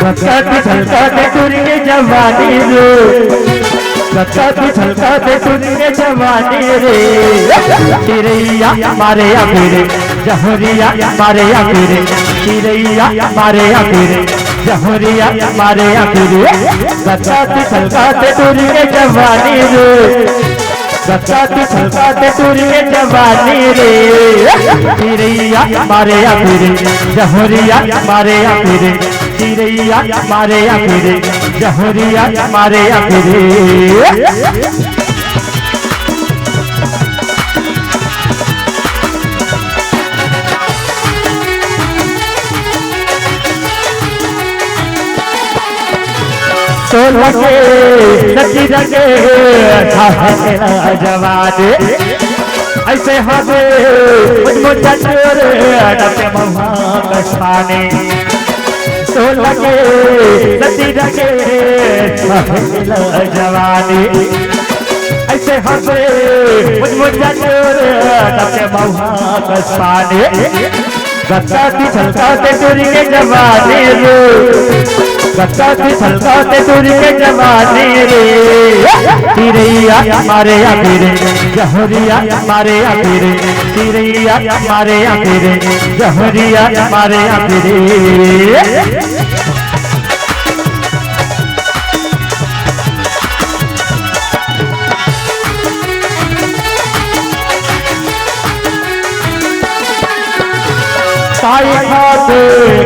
कत्ता झलका दे तुरी के जवानी रे, कत्ता झलका दे तुरी के जवानी रे। चिरैया मारे अबीरे जहरिया मारे अबीरे, चिरैया मारे अबीरे जहरिया मारे अबीरे। कत्ता झलका दे तुरी के जवानी रे, कत्ता झलका दे तुरी के जवानी रे। चिरैया मारे अबीरे जहरिया मारे अबीरे, चिरैया मारे अबीरे जहरिया मारे अबीरे। तो लगे सची लगे था जवान ऐसे हवे मुझे चोरे डबे महा कष्टाने। तो लगे सची लगे था जवानी ऐसे हवे मुझे चोरे डबे महा कष्टाने। कत्ता झलका दे तुरी के जवानी रे, कत्ता झलका दे तुरी के जवानी रे। चिरैया मारे अबीरे जहरिया मारे अबीरे, चिरैया मारे अबीरे जहरिया मारे अबीरे। ताई खाते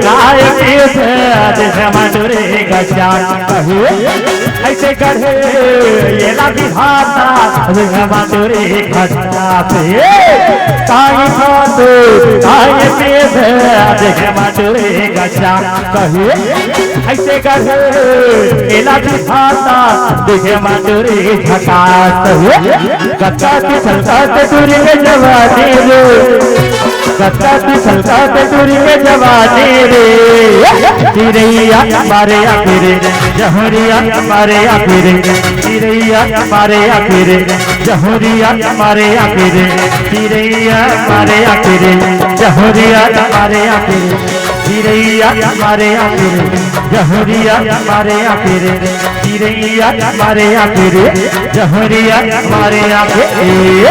गाय के मधुरे गजान कहे ऐसे गढ़े ये ना बिहाता मधुरे गजा पे। ताई खाते गाय के मधुरे गजा कहे ऐसे गढ़े ये ना बिहाता देखे मधुरे झकास कहे। कत्ता झलका दे तुरी के जवानी रे, कत्ता झलका दे तुरी के जवानी रे। चिरैया मारे अबीरे जहरिया मारे अबीरे, चिरैया मारे अबीरे जहरिया मारे अबीरे, चिरैया मारे अबीरे जहरिया मारे अबीरे, चिरैया मारे अबीरे जहरिया मारे अबीरे, चिरैया मारे अबीरे जहरिया मारे अबीरे।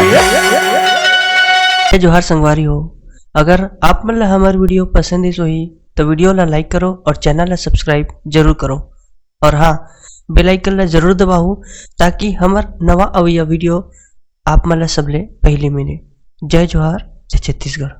जोहार संगवारी हो, अगर आप मन ला हमार वीडियो पसंद है ही तो वीडियो ला लाइक करो और चैनल ला सब्सक्राइब जरूर करो। और हाँ, बेल आइकन ला जरूर दबाओ ताकि हमार नवा अवैया वीडियो आप मन ला सबले पहले मिले। जय जोहार, जय छत्तीसगढ़।